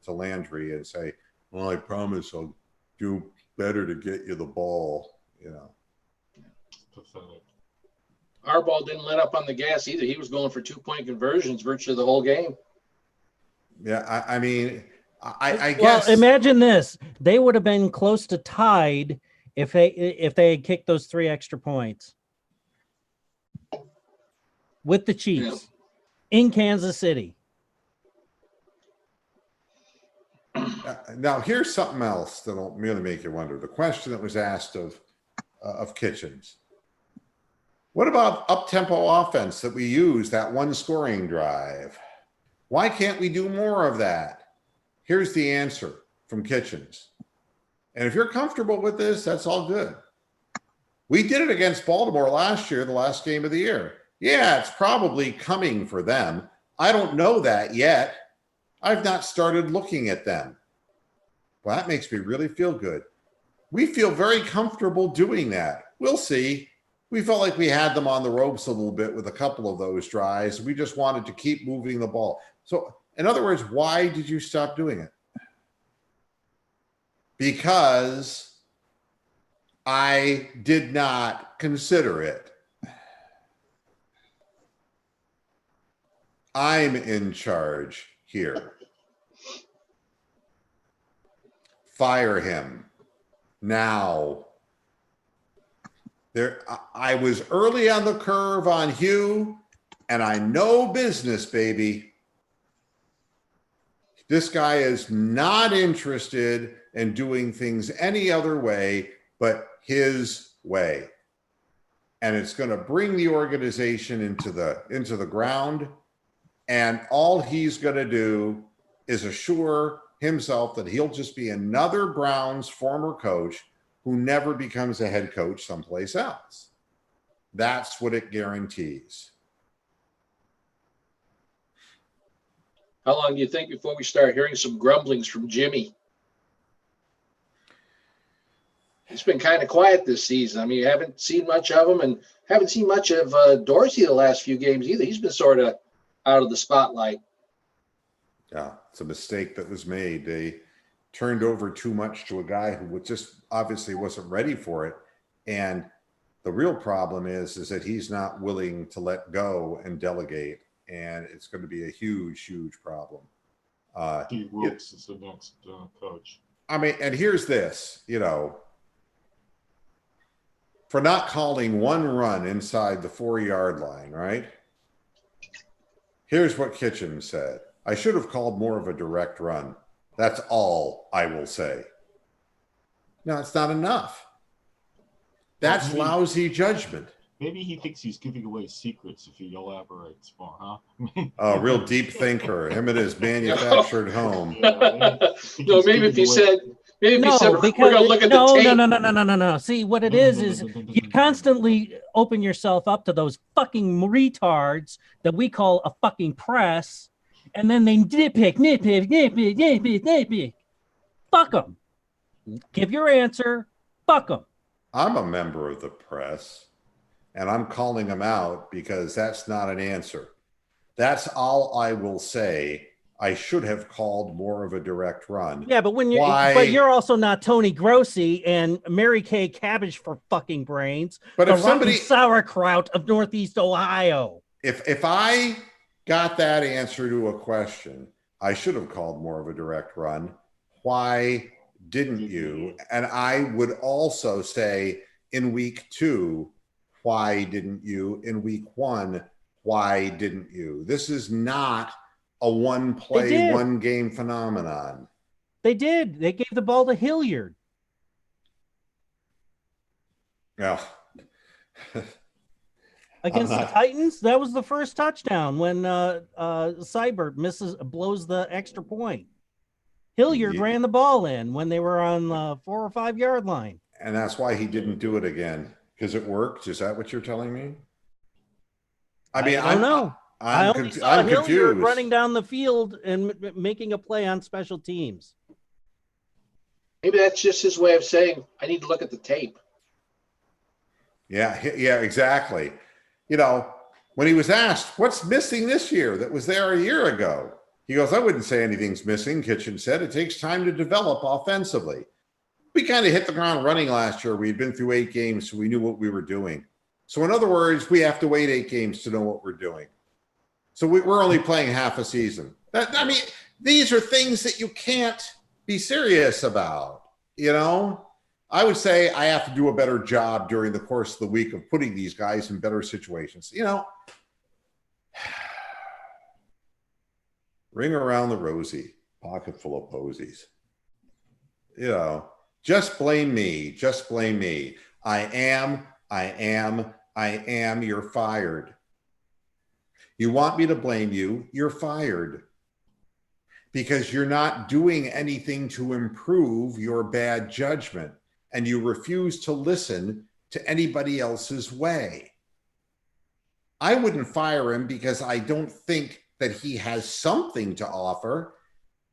Landry and say, "Well, I promise I'll do better to get you the ball." Pathetic. Harbaugh didn't let up on the gas either. He was going for 2-point conversions virtually the whole game. Yeah, I mean, I guess. Well, imagine this: they would have been close to tied if they had kicked those 3 extra points with the Chiefs in Kansas City. Now, here's something else that'll merely make you wonder. The question that was asked of Kitchens. What about up-tempo offense that we use, that one scoring drive? Why can't we do more of that? Here's the answer from Kitchens. And if you're comfortable with this, that's all good. We did it against Baltimore last year, the last game of the year. Yeah, it's probably coming for them. I don't know that yet. I've not started looking at them. Well, that makes me really feel good. We feel very comfortable doing that. We'll see. We felt like we had them on the ropes a little bit with a couple of those tries. We just wanted to keep moving the ball. So, in other words, why did you stop doing it? Because I did not consider it. I'm in charge here. Fire him now. I was early on the curve on Hugh, and I know business, baby. This guy is not interested in doing things any other way but his way. And it's going to bring the organization into the ground. And all he's going to do is assure himself that he'll just be another Browns former coach who never becomes a head coach someplace else. That's what it guarantees. How long do you think before we start hearing some grumblings from Jimmy? It's been kind of quiet this season. I mean, you haven't seen much of him, and haven't seen much of Dorsey the last few games either. He's been sort of out of the spotlight. Yeah, it's a mistake that was made. They turned over too much to a guy who just obviously wasn't ready for it. And the real problem is that he's not willing to let go and delegate. And it's going to be a huge, huge problem. Steve Wilkes is the next coach. I mean, and here's this, for not calling one run inside the 4-yard line, right? Here's what Kitchen said. I should have called more of a direct run. That's all I will say. No, it's not enough. That's lousy judgment. Maybe he thinks he's giving away secrets if he elaborates more, huh? A real deep thinker. Him at his manufactured home. No, maybe if he said, we're going to look at the tape. No. See, what it is you constantly open yourself up to those fucking retards that we call a fucking press, and then they nitpick. Fuck them. Give your answer. Fuck them. I'm a member of the press, and I'm calling them out because that's not an answer. That's all I will say. I should have called more of a direct run. Yeah, but but you're also not Tony Grossi and Mary Kay Cabbage for fucking brains. But if somebody sauerkraut of Northeast Ohio. If I got that answer to a question, I should have called more of a direct run. Why didn't you? And I would also say in week 2, why didn't you? In week 1, why didn't you? This is not a one play, one game phenomenon. They did. They gave the ball to Hilliard. Yeah. Against the Titans, that was the first touchdown when Seibert blows the extra point. Hilliard ran the ball in when they were on the 4 or 5 yard line. And that's why he didn't do it again, because it worked. Is that what you're telling me? I mean, I don't know. I only saw Hilliard confused. running down the field and making a play on special teams. Maybe that's just his way of saying, I need to look at the tape. Yeah, exactly. When he was asked, what's missing this year that was there a year ago? He goes, I wouldn't say anything's missing, Kitchen said. It takes time to develop offensively. We kind of hit the ground running last year. We'd been through 8 games, so we knew what we were doing. So in other words, we have to wait 8 games to know what we're doing. So we're only playing half a season. These are things that you can't be serious about, I would say I have to do a better job during the course of the week of putting these guys in better situations. Ring around the rosy, pocket full of posies. Just blame me. Just blame me. I am, you're fired. You want me to blame you, you're fired. Because you're not doing anything to improve your bad judgment, and you refuse to listen to anybody else's way. I wouldn't fire him because I don't think that he has something to offer.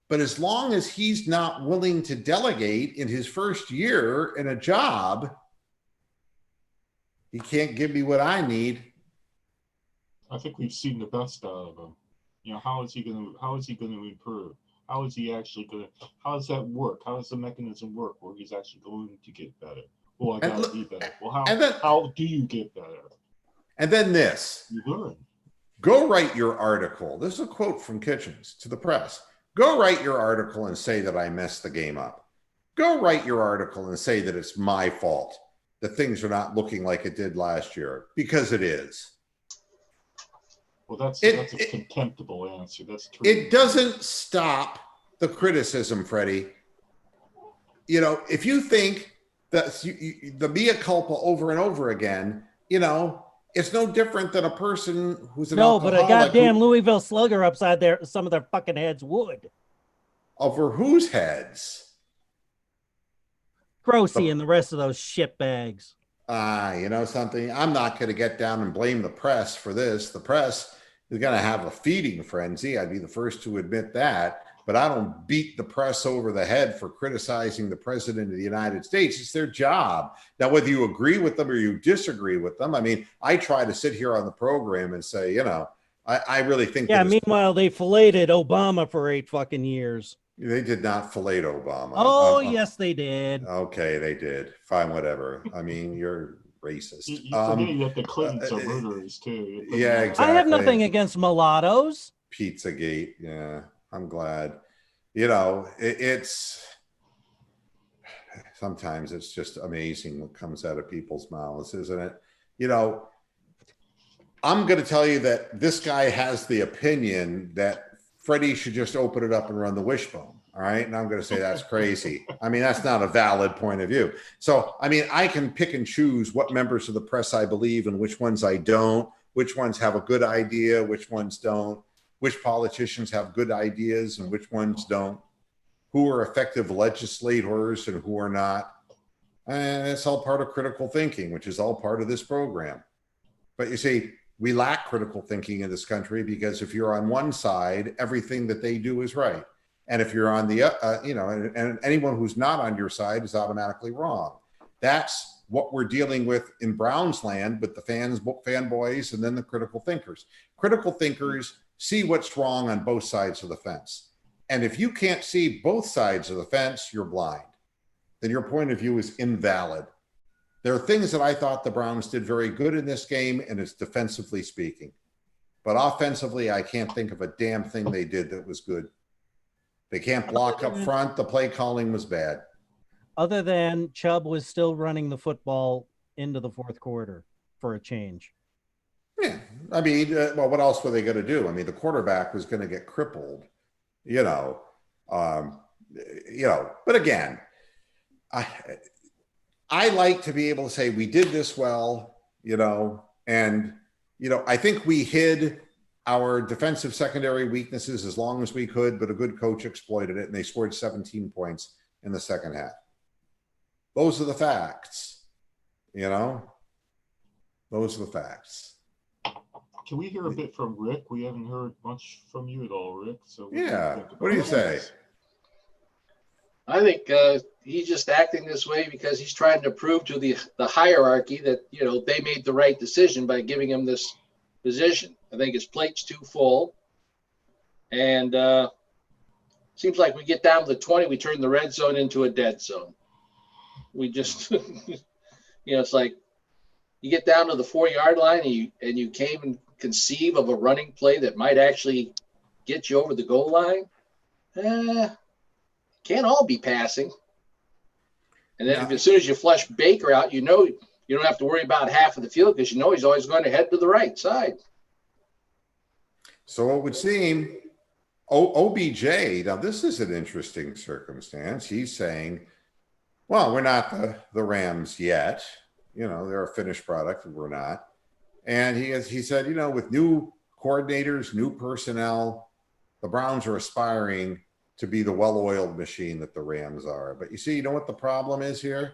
But as long as he's not willing to delegate in his first year in a job, he can't give me what I need. I think we've seen the best out of him. You know, how is he going to improve? How is he actually going to, how does that work? How does the mechanism work where he's actually going to get better? Well, I got to be better. Well, how do you get better? And then this. You learn. Go write your article. This is a quote from Kitchens to the press. Go write your article and say that I messed the game up. Go write your article and say that it's my fault that things are not looking like it did last year, because it is. Well, that's a contemptible answer. That's true. It doesn't stop the criticism, Freddie. You know, if you think that the mea culpa over and over again, you know, it's no different than a person who's an alcoholic. But a goddamn Louisville Slugger upside there, some of their fucking heads would. Over whose heads? Grossy and the rest of those shitbags. You know something? I'm not going to get down and blame the press for this. The press is going to have a feeding frenzy. I'd be the first to admit that. But I don't beat the press over the head for criticizing the president of the United States. It's their job. Now, whether you agree with them or you disagree with them, I mean, I try to sit here on the program and say, you know, I really think. Yeah, meanwhile, they filleted Obama for 8 fucking years. They did not fillet Obama. Oh, yes, they did. Okay, they did. Fine, whatever. I mean, you're racist. You forget that the Clintons are murderers, too. Yeah, exactly. I have nothing against mulattoes. Pizzagate, yeah. I'm glad. You know, it's sometimes it's just amazing what comes out of people's mouths, isn't it? You know, I'm going to tell you that this guy has the opinion that Freddie should just open it up and run the wishbone. All right. And I'm going to say that's crazy. I mean, that's not a valid point of view. So, I mean, I can pick and choose what members of the press I believe and which ones I don't, which ones have a good idea, which ones don't. Which politicians have good ideas and which ones don't, who are effective legislators and who are not. And it's all part of critical thinking, which is all part of this program. But you see, we lack critical thinking in this country because if you're on one side, everything that they do is right. And if you're on the, you know, and anyone who's not on your side is automatically wrong. That's what we're dealing with in Brown's land with the fanboys and then the critical thinkers. Critical thinkers see what's wrong on both sides of the fence. And if you can't see both sides of the fence, you're blind. Then your point of view is invalid. There are things that I thought the Browns did very good in this game, and it's defensively speaking. But offensively, I can't think of a damn thing they did that was good. They can't block up front. The play calling was bad. Other than Chubb was still running the football into the fourth quarter for a change. Yeah, I mean, well, what else were they going to do? I mean, the quarterback was going to get crippled, you know. But again, I like to be able to say we did this well, you know, and you know, I think we hid our defensive secondary weaknesses as long as we could, but a good coach exploited it, and they scored 17 points in the second half. Those are the facts, you know. Those are the facts. Can we hear a bit from Rick? We haven't heard much from you at all, Rick. So yeah, what do you say? I think he's just acting this way because he's trying to prove to the hierarchy that, you know, they made the right decision by giving him this position. I think his plate's too full. And seems like we get down to the 20, we turn the red zone into a dead zone. We just, you know, it's like you get down to the 4-yard line and you came and conceive of a running play that might actually get you over the goal line. Can't all be passing. And then as soon as you flush Baker out, you know you don't have to worry about half of the field because you know he's always going to head to the right side. So it would seem OBJ, now this is an interesting circumstance. He's saying, well, we're not the Rams yet. You know, they're a finished product, and we're not. And he said, you know, with new coordinators, new personnel, the Browns are aspiring to be the well-oiled machine that the Rams are. But you see, you know what the problem is here?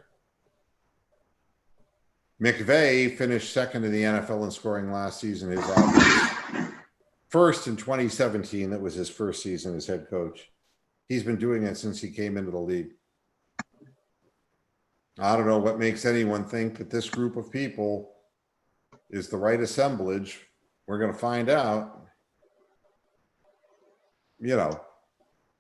McVay finished second in the NFL in scoring last season. His offense first in 2017. That was his first season as head coach. He's been doing it since he came into the league. I don't know what makes anyone think that this group of people is the right assemblage. We're going to find out. You know,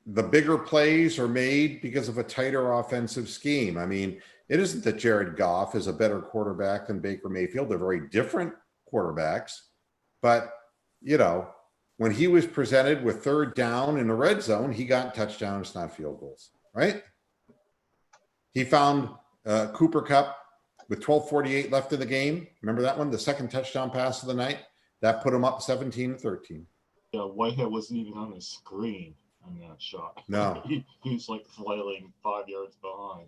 the bigger plays are made because of a tighter offensive scheme. I mean, it isn't that Jared Goff is a better quarterback than Baker Mayfield. They're very different quarterbacks. But, you know, when he was presented with third down in the red zone, he got touchdowns, not field goals, right? He found Cooper Kupp with 12:48 left in the game. Remember that one? The second touchdown pass of the night? That put him up 17-13. Yeah, Whitehead wasn't even on the screen on that shot. No. he was like flailing 5 yards behind.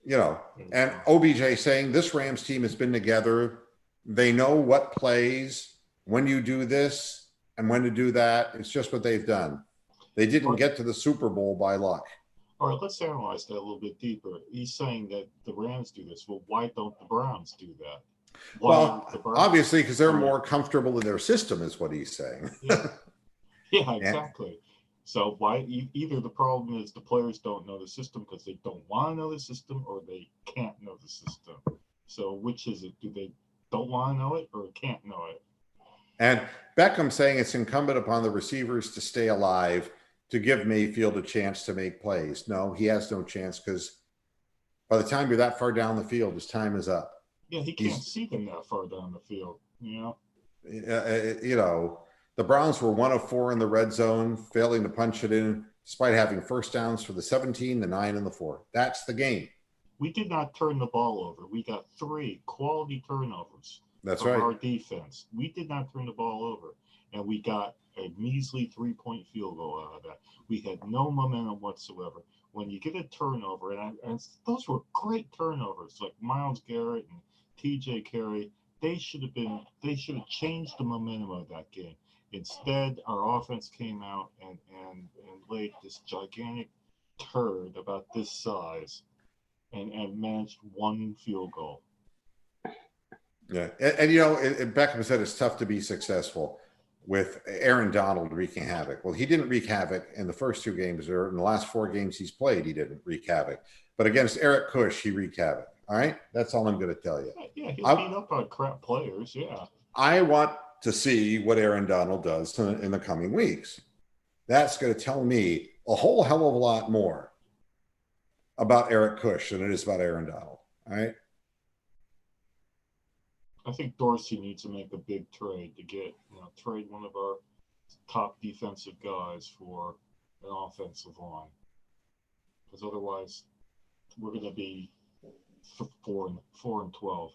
You know, and OBJ saying this Rams team has been together. They know what plays, when you do this and when to do that. It's just what they've done. They didn't get to the Super Bowl by luck. All right, let's analyze that a little bit deeper. He's saying that the Rams do this. Well, why don't the Browns do that? Well, obviously, because they're more comfortable in their system, is what he's saying. Yeah, exactly. So why either the problem is the players don't know the system because they don't want to know the system, or they can't know the system. So which is it? Do they don't want to know it or can't know it? And Beckham saying it's incumbent upon the receivers to stay alive to give Mayfield a chance to make plays. No, he has no chance because by the time you're that far down the field, his time is up. Yeah, he can't see them that far down the field, you know? You know, the Browns were 1 of 4 in the red zone, failing to punch it in, despite having first downs for the 17, the 9, and the 4. That's the game. We did not turn the ball over. We got 3 quality turnovers. That's from right. Our defense. We did not turn the ball over, and we got a measly 3-point field goal out of that. We had no momentum whatsoever. When you get a turnover, and those were great turnovers, like Myles Garrett and TJ Carey, they should have changed the momentum of that game. Instead, our offense came out and laid this gigantic turd about this size and managed 1 field goal. Yeah. And you know, Beckham said it's tough to be successful with Aaron Donald wreaking havoc. Well, he didn't wreak havoc in the first 2 games, or in the last 4 games he's played, he didn't wreak havoc. But against Eric Kush, he wreaked havoc. All right? That's all I'm going to tell you. Yeah, he'll beat up on crap players, yeah. I want to see what Aaron Donald does in the coming weeks. That's going to tell me a whole hell of a lot more about Eric Kush than it is about Aaron Donald. All right? I think Dorsey needs to make a big trade to trade one of our top defensive guys for an offensive line. Because otherwise, we're going to be 4-12.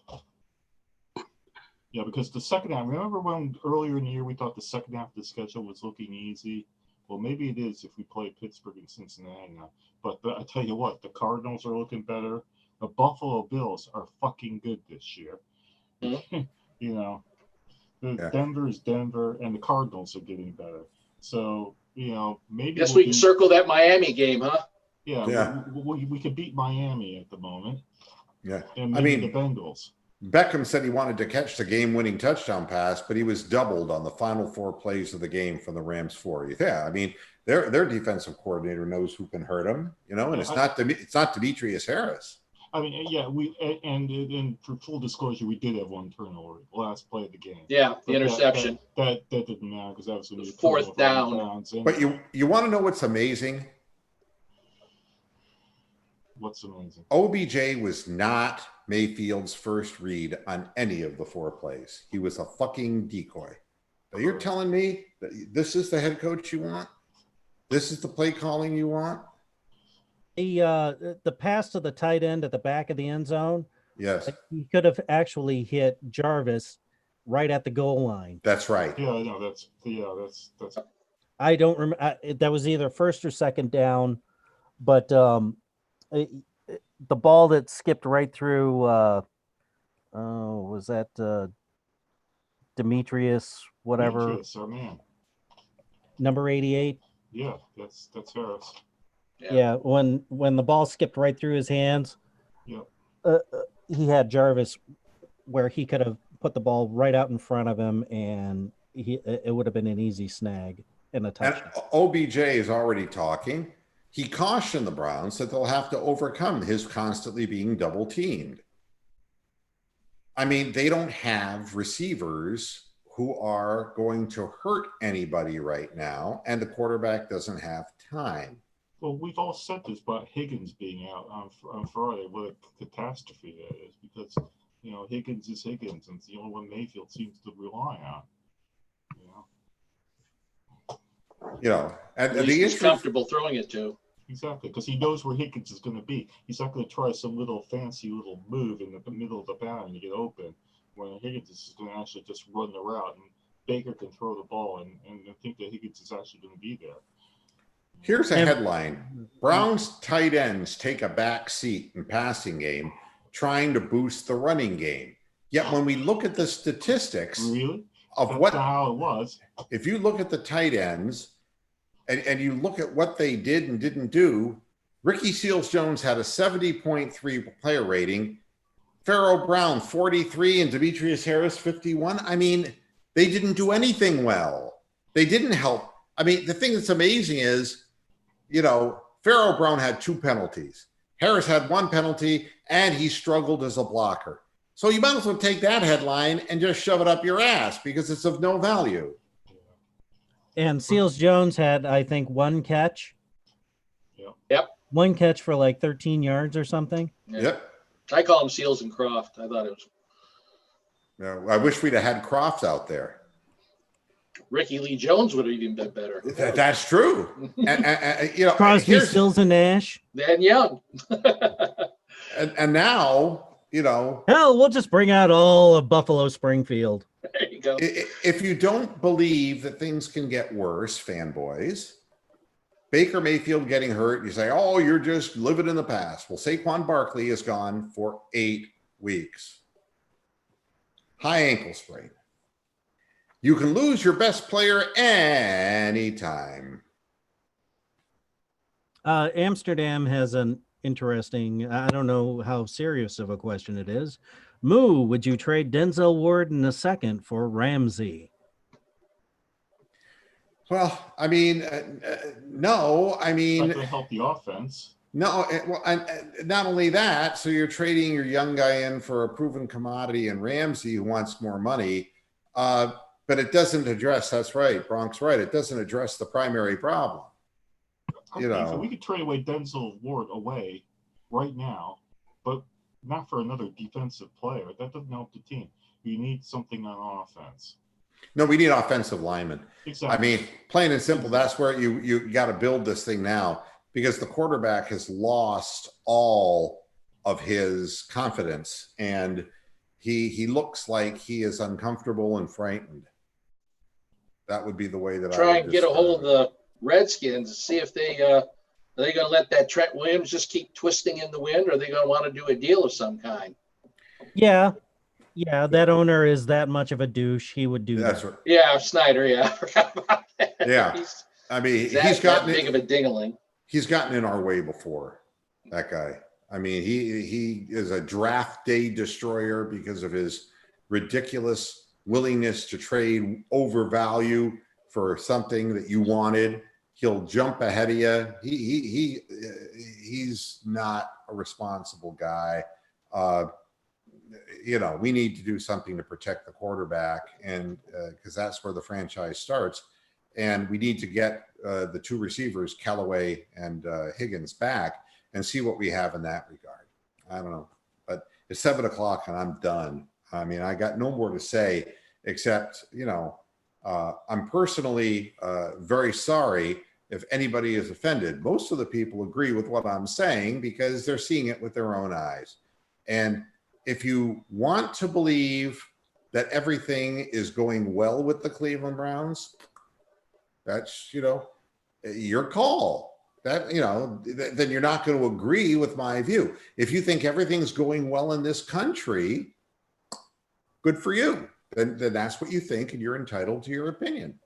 Yeah, because the second half, remember when earlier in the year we thought the second half of the schedule was looking easy? Well, maybe it is if we play Pittsburgh and Cincinnati now. But I tell you what, the Cardinals are looking better. The Buffalo Bills are fucking good this year. You know, Denver's Denver, and the Cardinals are getting better. So, you know, maybe guess we can circle that Miami game, huh? Yeah. We could beat Miami at the moment. Yeah. And maybe the Bengals. Beckham said he wanted to catch the game-winning touchdown pass, but he was doubled on the final 4 plays of the game from the Rams 4. Yeah, I mean, their defensive coordinator knows who can hurt him, you know, and it's not Demetrius Harris. I mean, yeah, and for full disclosure, we did have 1 turnover the last play of the game. Yeah, the interception. That didn't matter because that was when you 4th down. But you want to know what's amazing? What's amazing? OBJ was not Mayfield's first read on any of the 4 plays. He was a fucking decoy. Now you're telling me that this is the head coach you want? This is the play calling you want? The pass to the tight end at the back of the end zone. Yes. He could have actually hit Jarvis right at the goal line. That's right. Yeah, no, that's. I don't remember. That was either first or second down, but the ball that skipped right through. Was that Demetrius? Whatever. Demetrius, our man. Number 88. Yeah, that's Harris. Yeah, when the ball skipped right through his hands, he had Jarvis where he could have put the ball right out in front of him and it would have been an easy snag and a And touchdown. OBJ is already talking. He cautioned the Browns that they'll have to overcome his constantly being double teamed. I mean, they don't have receivers who are going to hurt anybody right now, and the quarterback doesn't have time. Well, we've all said this about Higgins being out on Friday. What a catastrophe that is, because Higgins is Higgins, and it's the only one Mayfield seems to rely on. And At least he's comfortable throwing it to. Exactly, because he knows where Higgins is going to be. He's not going to try some little fancy little move in the middle of the pattern to get open, when Higgins is going to actually just run the route, and Baker can throw the ball, and I think that Higgins is actually going to be there. Here's a headline: Browns tight ends take a back seat in passing game, trying to boost the running game. Yet when we look at the statistics Really? of That's what, not how it was. if you look at the tight ends and you look at what they did and didn't do, Ricky Seals-Jones had a 70.3 player rating, Pharaoh Brown 43, and Demetrius Harris 51. I mean, they didn't do anything well. They didn't help. I mean, the thing that's amazing is, Pharaoh Brown had 2 penalties. Harris had 1 penalty, and he struggled as a blocker. So you might as well take that headline and just shove it up your ass, because it's of no value. And Seals-Jones had, I think, 1 catch. Yep. 1 catch for like 13 yards or something. Yeah. Yep. I call him Seals and Croft. I thought it was. I wish we'd have had Croft out Ricky Lee Jones would have even been better. That's true. And Crosby, Stills, and Nash. Then Young. and now, Hell, we'll just bring out all of Buffalo Springfield. There you go. if you don't believe that things can get worse, fanboys, Baker Mayfield getting hurt, you say, oh, you're just living in the past. Well, Saquon Barkley is gone for 8 weeks. High ankle sprain. You can lose your best player anytime. Amsterdam has an interesting, I don't know how serious of a question it is. Moo, would you trade Denzel Ward in a second for Ramsey? Well, I mean, no. I mean, Not going to help the offense. No. Not only that, so you're trading your young guy in for a proven commodity and Ramsey, who wants more money. But it doesn't address, that's right, Bronk's right, it doesn't address the primary problem. So we could trade away Denzel Ward away right now, but not for another defensive player. That doesn't help the team. You need something on offense. No, we need offensive linemen. Exactly. I mean, plain and simple, that's where you got to build this thing now, because the quarterback has lost all of his confidence, and he looks like he is uncomfortable and frightened. That would be the way that I Try would and get a describe hold of it. the Redskins and see if they are they going to let that Trent Williams just keep twisting in the wind, or are they going to want to do a deal of some kind? Yeah, that owner is that much of a douche. He would do That's that. right. Yeah, Snyder. Yeah, I forgot about that. Yeah. I mean, That he's gotten big of a dingling. He's gotten in our way before, that guy. I mean, he is a draft day destroyer because of his ridiculous willingness to trade over value for something that you wanted. He'll jump ahead of you. He's not a responsible guy. We need to do something to protect the quarterback, and because that's where the franchise starts. And we need to get the 2 receivers, Callaway and Higgins, back and see what we have in that regard. I don't know, but it's 7:00 and I'm done. I mean, I got no more to say except, I'm personally very sorry if anybody is offended. Most of the people agree with what I'm saying because they're seeing it with their own eyes. And if you want to believe that everything is going well with the Cleveland Browns, that's, your call. That, then you're not going to agree with my view. If you think everything's going well in this country, good for you. Then that's what you think, and you're entitled to your opinion.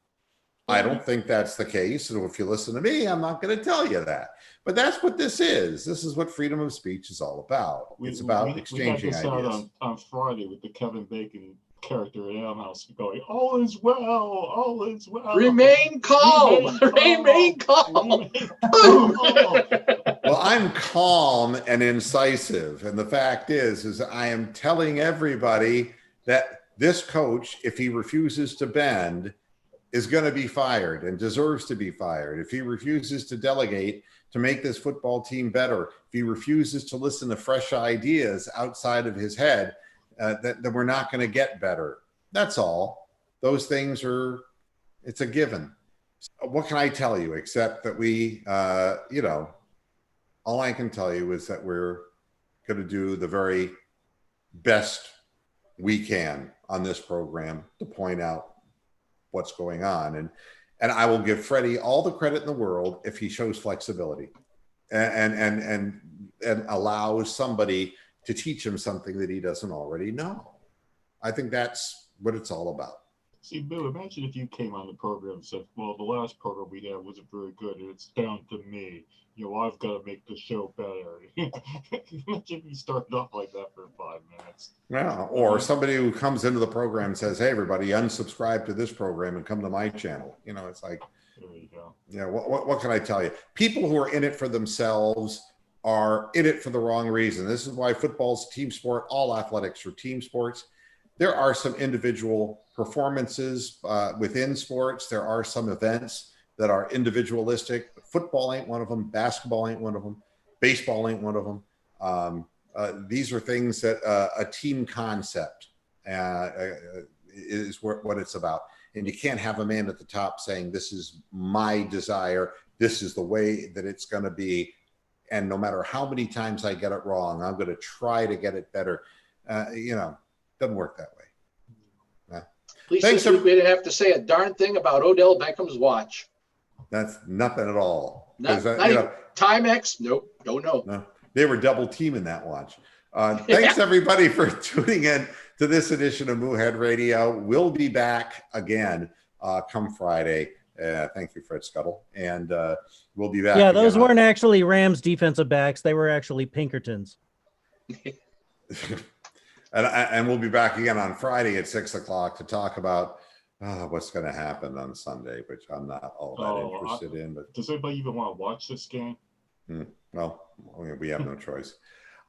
I don't think that's the case. So if you listen to me, I'm not going to tell you that. But that's what this is. This is what freedom of speech is all about. It's about exchanging we had this ideas. out on Friday with the Kevin Bacon character in Animal House going, all is well, all is well. Remain calm. Remain calm. Well, I'm calm and incisive. And the fact is I am telling everybody that this coach, if he refuses to bend, is going to be fired and deserves to be fired. If he refuses to delegate to make this football team better, if he refuses to listen to fresh ideas outside of his head, that we're not going to get better. That's all. Those things are, it's a given. What can I tell you except that we, all I can tell you is that we're going to do the very best we can on this program to point out what's going on. And I will give Freddie all the credit in the world if he shows flexibility and allows somebody to teach him something that he doesn't already know. I think that's what it's all about. See, Bill, imagine if you came on the program and said, well, the last program we had wasn't very good and it's down to me. I've got to make the show better. Imagine if you started off like that for 5 minutes. Yeah, or somebody who comes into the program and says, hey, everybody, unsubscribe to this program and come to my channel. It's like, there you go. Yeah, what can I tell you? People who are in it for themselves are in it for the wrong reason. This is why football's team sport, all athletics are team sports. There are some individual performances within sports. There are some events that are individualistic. Football ain't one of them. Basketball ain't one of them. Baseball ain't one of them. These are things that a team concept is what it's about. And you can't have a man at the top saying, this is my desire. This is the way that it's going to be. And no matter how many times I get it wrong, I'm going to try to get it better. Doesn't work that way. At least this week we didn't have to say a darn thing about Odell Beckham's watch. That's nothing at all. Not even Timex? Nope. Don't know. No, they were double teaming that watch. Thanks everybody for tuning in to this edition of Moohead Radio. We'll be back again come Friday. Thank you, Fred Scuttle. And we'll be back. Yeah, those weren't actually Rams defensive backs. They were actually Pinkertons. And we'll be back again on Friday at 6 o'clock to talk about what's going to happen on Sunday, which I'm not all that interested in. But does anybody even want to watch this game? Well, we have no choice.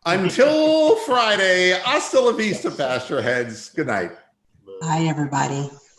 Until Friday, hasta la vista, Pasture Heads. Good night. Bye, everybody.